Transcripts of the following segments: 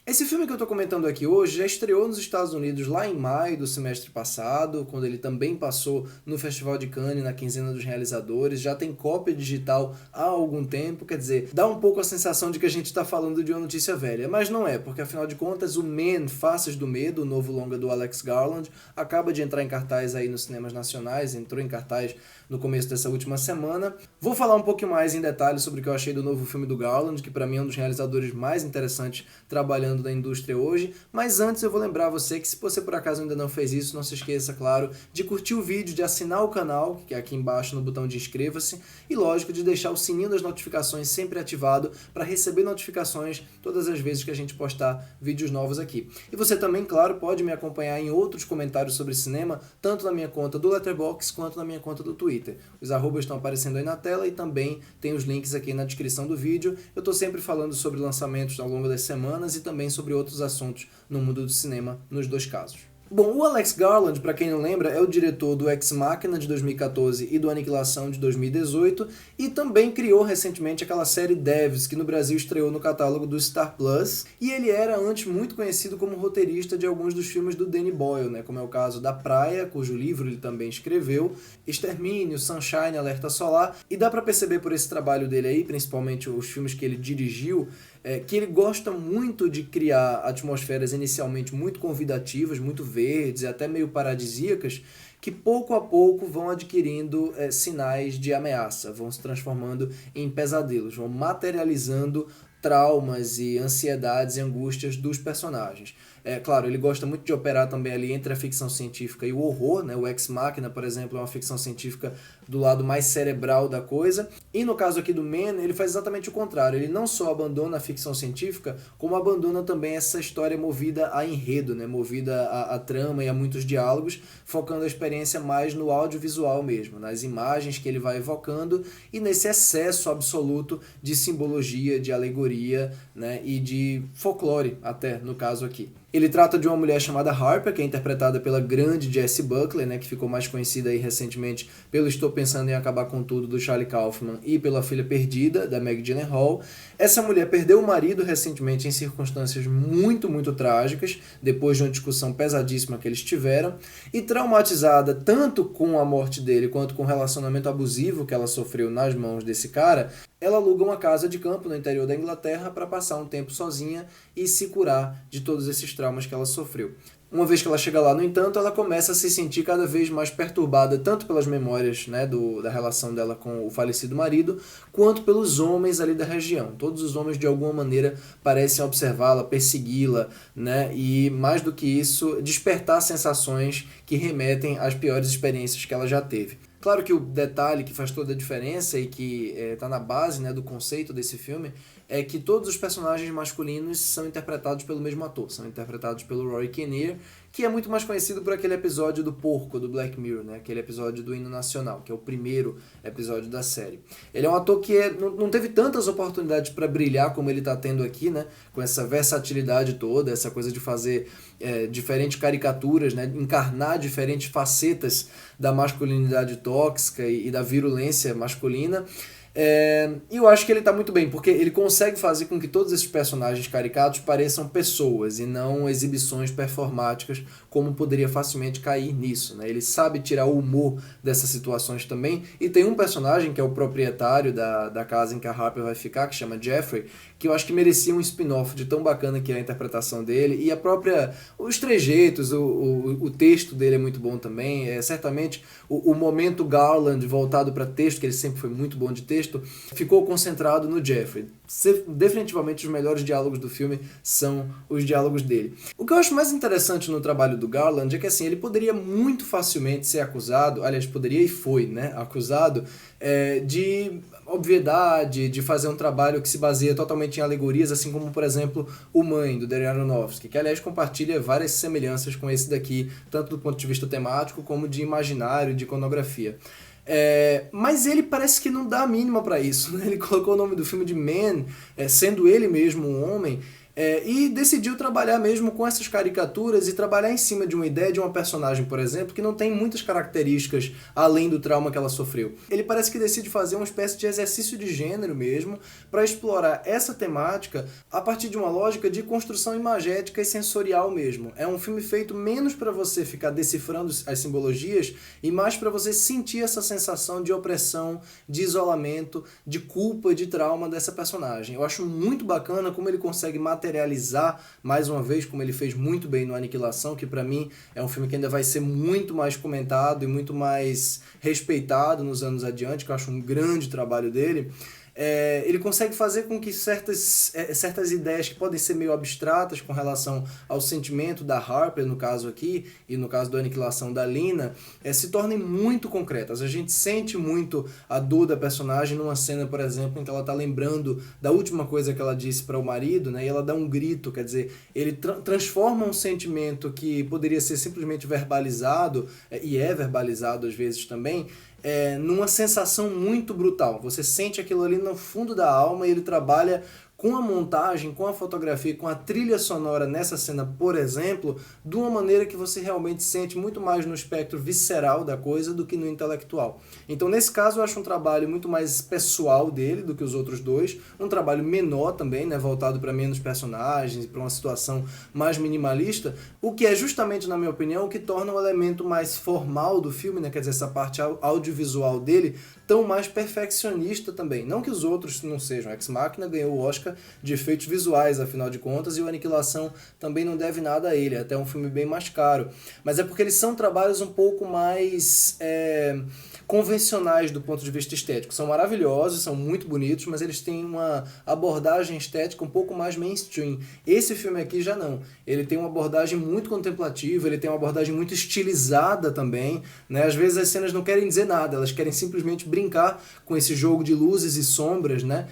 Esse filme que eu tô comentando aqui hoje já estreou nos Estados Unidos lá em maio do semestre passado, quando ele também passou no Festival de Cannes, na quinzena dos realizadores, já tem cópia digital há algum tempo, quer dizer, dá um pouco a sensação de que a gente tá falando de uma notícia velha, mas não é, porque afinal de contas o Man, Faces do Medo, o novo longa do Alex Garland, acaba de entrar em cartaz aí nos cinemas nacionais, entrou em cartaz no começo dessa última semana. Vou falar um pouquinho mais em detalhes sobre o que eu achei do novo filme do Garland, que pra mim é um dos realizadores mais interessantes trabalhando da indústria hoje, mas antes eu vou lembrar você que se você por acaso ainda não fez isso, não se esqueça, claro, de curtir o vídeo, de assinar o canal, que é aqui embaixo no botão de inscreva-se, e lógico, de deixar o sininho das notificações sempre ativado para receber notificações todas as vezes que a gente postar vídeos novos aqui. E você também, claro, pode me acompanhar em outros comentários sobre cinema, tanto na minha conta do Letterboxd quanto na minha conta do Twitter. Os arrobas estão aparecendo aí na tela e também tem os links aqui na descrição do vídeo. Eu estou sempre falando sobre lançamentos ao longo das semanas e também sobre outros assuntos no mundo do cinema, nos dois casos. Bom, o Alex Garland, para quem não lembra, é o diretor do Ex Machina de 2014 e do Aniquilação de 2018 e também criou recentemente aquela série Devs, que no Brasil estreou no catálogo do Star Plus, e ele era antes muito conhecido como roteirista de alguns dos filmes do Danny Boyle, né, como é o caso da Praia, cujo livro ele também escreveu, Extermínio, Sunshine, Alerta Solar, e dá para perceber por esse trabalho dele aí, principalmente os filmes que ele dirigiu, que ele gosta muito de criar atmosferas inicialmente muito convidativas, muito verdes e até meio paradisíacas, que pouco a pouco vão adquirindo sinais de ameaça, vão se transformando em pesadelos, vão materializando traumas e ansiedades e angústias dos personagens. Claro, ele gosta muito de operar também ali entre a ficção científica e o horror, né? O Ex Machina, por exemplo, é uma ficção científica do lado mais cerebral da coisa. E no caso aqui do Man, ele faz exatamente o contrário. Ele não só abandona a ficção científica, como abandona também essa história movida a enredo, né? Movida a trama e a muitos diálogos, focando a experiência mais no audiovisual mesmo, nas imagens que ele vai evocando e nesse excesso absoluto de simbologia, de alegoria, né? E de folclore, até, no caso aqui. Ele trata de uma mulher chamada Harper, que é interpretada pela grande Jessie Buckley, né, que ficou mais conhecida aí recentemente pelo Estou Pensando em Acabar com Tudo, do Charlie Kaufman, e pela Filha Perdida, da Maggie Gyllenhaal. Essa mulher perdeu o marido recentemente em circunstâncias muito, muito trágicas, depois de uma discussão pesadíssima que eles tiveram, e traumatizada tanto com a morte dele quanto com o relacionamento abusivo que ela sofreu nas mãos desse cara, ela aluga uma casa de campo no interior da Inglaterra para passar um tempo sozinha e se curar de todos esses traumas que ela sofreu. Uma vez que ela chega lá, no entanto, ela começa a se sentir cada vez mais perturbada, tanto pelas memórias, né, da relação dela com o falecido marido, quanto pelos homens ali da região. Todos os homens, de alguma maneira, parecem observá-la, persegui-la, né, e, mais do que isso, despertar sensações que remetem às piores experiências que ela já teve. Claro que o detalhe que faz toda a diferença e que está na base, né, do conceito desse filme é que todos os personagens masculinos são interpretados pelo mesmo ator, são interpretados pelo Rory Kinnear, que é muito mais conhecido por aquele episódio do Porco, do Black Mirror, né, aquele episódio do Hino Nacional, que é o primeiro episódio da série. Ele é um ator que não teve tantas oportunidades para brilhar como ele está tendo aqui, né, com essa versatilidade toda, essa coisa de fazer diferentes caricaturas, né, encarnar diferentes facetas da masculinidade tóxica e da virulência masculina. E eu acho que ele está muito bem, porque ele consegue fazer com que todos esses personagens caricatos pareçam pessoas e não exibições performáticas, como poderia facilmente cair nisso, né? Ele sabe tirar o humor dessas situações também, e tem um personagem que é o proprietário da casa em que a Harper vai ficar, que chama Jeffrey, que eu acho que merecia um spin-off de tão bacana que é a interpretação dele, e os trejeitos, o texto dele é muito bom também, certamente o momento Garland voltado para texto, que ele sempre foi muito bom de texto, ficou concentrado no Jeffrey. Definitivamente os melhores diálogos do filme são os diálogos dele. O que eu acho mais interessante no trabalho do Garland é que assim, ele poderia muito facilmente ser acusado, aliás, poderia e foi, né, acusado de obviedade, de fazer um trabalho que se baseia totalmente em alegorias, assim como, por exemplo, O Mãe, do Darren Aronofsky, que, aliás, compartilha várias semelhanças com esse daqui, tanto do ponto de vista temático como de imaginário, de iconografia. Mas ele parece que não dá a mínima para isso, né? Ele colocou o nome do filme de Man, sendo ele mesmo um homem, E decidiu trabalhar mesmo com essas caricaturas e trabalhar em cima de uma ideia de uma personagem, por exemplo, que não tem muitas características além do trauma que ela sofreu. Ele parece que decide fazer uma espécie de exercício de gênero mesmo, para explorar essa temática a partir de uma lógica de construção imagética e sensorial mesmo. É um filme feito menos para você ficar decifrando as simbologias e mais para você sentir essa sensação de opressão, de isolamento, de culpa, de trauma dessa personagem. Eu acho muito bacana como ele consegue materializar, mais uma vez, como ele fez muito bem no Aniquilação, que para mim é um filme que ainda vai ser muito mais comentado e muito mais respeitado nos anos adiante, que eu acho um grande trabalho dele. Ele consegue fazer com que certas ideias que podem ser meio abstratas com relação ao sentimento da Harper, no caso aqui, e no caso da Aniquilação da Lina, se tornem muito concretas. A gente sente muito a dor da personagem numa cena, por exemplo, em que ela está lembrando da última coisa que ela disse para o marido, né, e ela dá um grito, quer dizer, ele transforma um sentimento que poderia ser simplesmente verbalizado, e é verbalizado às vezes também, numa sensação muito brutal. Você sente aquilo ali no fundo da alma e ele trabalha com a montagem, com a fotografia, com a trilha sonora nessa cena, por exemplo, de uma maneira que você realmente sente muito mais no espectro visceral da coisa do que no intelectual. Então, nesse caso, eu acho um trabalho muito mais pessoal dele do que os outros dois, um trabalho menor também, né, voltado para menos personagens, para uma situação mais minimalista, o que é justamente, na minha opinião, o que torna o elemento mais formal do filme, né, quer dizer, essa parte audiovisual dele, tão mais perfeccionista também. Não que os outros não sejam. Ex Machina ganhou o Oscar de efeitos visuais, afinal de contas, e o Aniquilação também não deve nada a ele, é até um filme bem mais caro. Mas é porque eles são trabalhos um pouco mais convencionais do ponto de vista estético. São maravilhosos, são muito bonitos, mas eles têm uma abordagem estética um pouco mais mainstream. Esse filme aqui já não. Ele tem uma abordagem muito contemplativa, ele tem uma abordagem muito estilizada também, né? Às vezes as cenas não querem dizer nada, elas querem simplesmente brincar com esse jogo de luzes e sombras, né?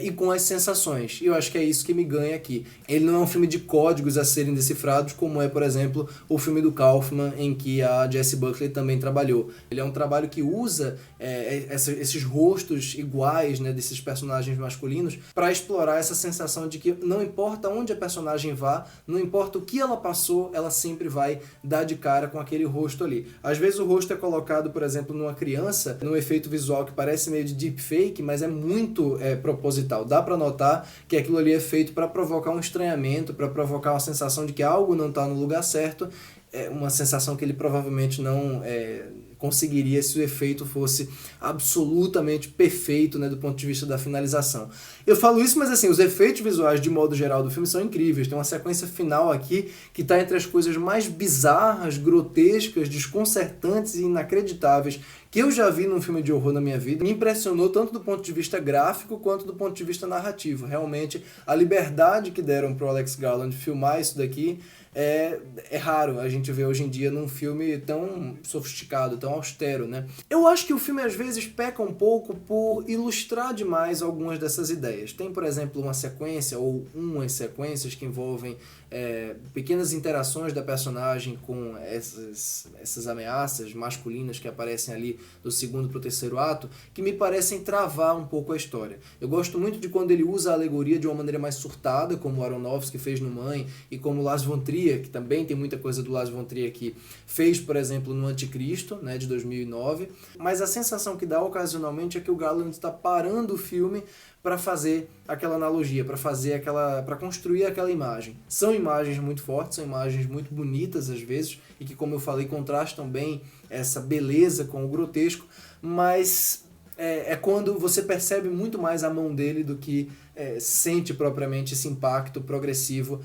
E com as sensações. E eu acho que é isso que me ganha aqui. Ele não é um filme de códigos a serem decifrados, como é, por exemplo, o filme do Kaufman, em que a Jessie Buckley também trabalhou. Ele é um trabalho que usa esses rostos iguais, né, desses personagens masculinos para explorar essa sensação de que não importa onde a personagem vá, não importa o que ela passou, ela sempre vai dar de cara com aquele rosto ali. Às vezes o rosto é colocado, por exemplo, numa criança, num efeito visual que parece meio de deepfake, mas é muito proposital. Dá para notar que aquilo ali é feito para provocar um estranhamento, para provocar uma sensação de que algo não está no lugar certo, uma sensação que ele provavelmente não conseguiria se o efeito fosse absolutamente perfeito, né, do ponto de vista da finalização. Eu falo isso, mas assim, os efeitos visuais de modo geral do filme são incríveis. Tem uma sequência final aqui que está entre as coisas mais bizarras, grotescas, desconcertantes e inacreditáveis que eu já vi num filme de horror na minha vida. Me impressionou tanto do ponto de vista gráfico quanto do ponto de vista narrativo. Realmente, a liberdade que deram para o Alex Garland filmar isso daqui é raro a gente ver hoje em dia num filme tão sofisticado, tão austero, né? Eu acho que o filme às vezes peca um pouco por ilustrar demais algumas dessas ideias. Tem, por exemplo, uma sequência ou umas sequências que envolvem pequenas interações da personagem com essas ameaças masculinas que aparecem ali do segundo para o terceiro ato, que me parecem travar um pouco a história. Eu gosto muito de quando ele usa a alegoria de uma maneira mais surtada, como o Aronofsky fez no Mãe, e como Lars von Trier, que também tem muita coisa do Lars von Trier aqui, fez, por exemplo, no Anticristo, né, de 2009, mas a sensação que dá ocasionalmente é que o Garland está parando o filme para fazer aquela analogia, para construir aquela imagem. São imagens muito fortes, são imagens muito bonitas às vezes, e que, como eu falei, contrastam bem essa beleza com o grotesco, mas é quando você percebe muito mais a mão dele do que sente propriamente esse impacto progressivo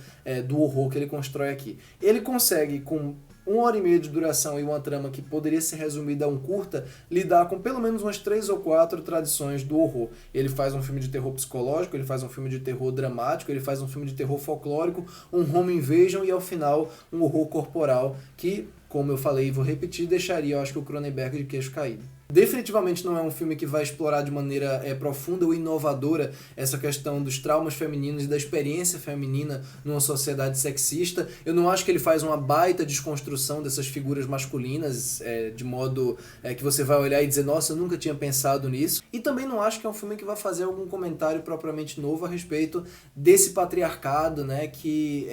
do horror que ele constrói aqui. Ele consegue, com 1h30 de duração e uma trama que poderia ser resumida a um curta, lidar com pelo menos umas 3 ou 4 tradições do horror. Ele faz um filme de terror psicológico, ele faz um filme de terror dramático, ele faz um filme de terror folclórico, um home invasion e, ao final, um horror corporal que como eu falei e vou repetir, deixaria, eu acho que o Cronenberg de queixo caído. Definitivamente não é um filme que vai explorar de maneira profunda ou inovadora essa questão dos traumas femininos e da experiência feminina numa sociedade sexista. Eu não acho que ele faz uma baita desconstrução dessas figuras masculinas, de modo que você vai olhar e dizer, nossa, eu nunca tinha pensado nisso. E também não acho que é um filme que vai fazer algum comentário propriamente novo a respeito desse patriarcado, né, que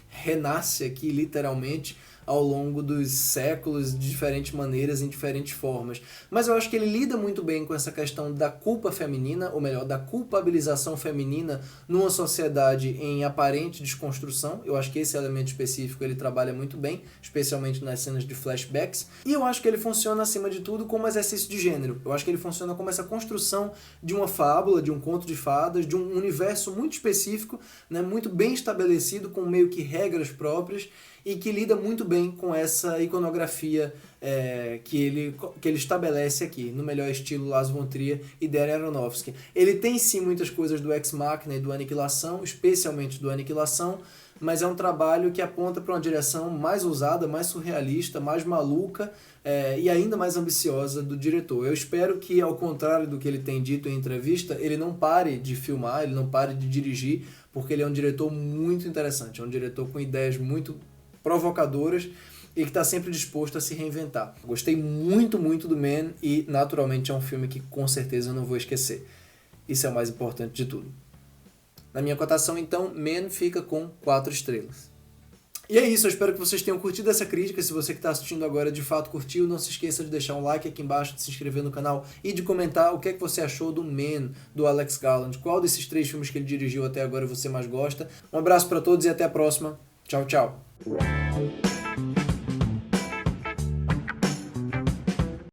renasce aqui literalmente ao longo dos séculos, de diferentes maneiras, em diferentes formas. Mas eu acho que ele lida muito bem com essa questão da culpa feminina, ou melhor, da culpabilização feminina numa sociedade em aparente desconstrução. Eu acho que esse elemento específico ele trabalha muito bem, especialmente nas cenas de flashbacks. E eu acho que ele funciona, acima de tudo, como exercício de gênero. Eu acho que ele funciona como essa construção de uma fábula, de um conto de fadas, de um universo muito específico, né, muito bem estabelecido, com meio que regras próprias, e que lida muito bem com essa iconografia que ele estabelece aqui, no melhor estilo Lars von Trier e Darren Aronofsky. Ele tem sim muitas coisas do Ex Machina e do Aniquilação, especialmente do Aniquilação, mas é um trabalho que aponta para uma direção mais ousada, mais surrealista, mais maluca e ainda mais ambiciosa do diretor. Eu espero que, ao contrário do que ele tem dito em entrevista, ele não pare de filmar, ele não pare de dirigir, porque ele é um diretor muito interessante, é um diretor com ideias muito provocadoras e que está sempre disposto a se reinventar. Gostei muito, muito do Man e, naturalmente, é um filme que com certeza eu não vou esquecer. Isso é o mais importante de tudo. Na minha cotação, então, Man fica com 4 estrelas. E é isso, eu espero que vocês tenham curtido essa crítica. Se você que está assistindo agora de fato curtiu, não se esqueça de deixar um like aqui embaixo, de se inscrever no canal e de comentar o que é que você achou do Man, do Alex Garland. Qual desses 3 filmes que ele dirigiu até agora você mais gosta. Um abraço para todos e até a próxima. Tchau, tchau.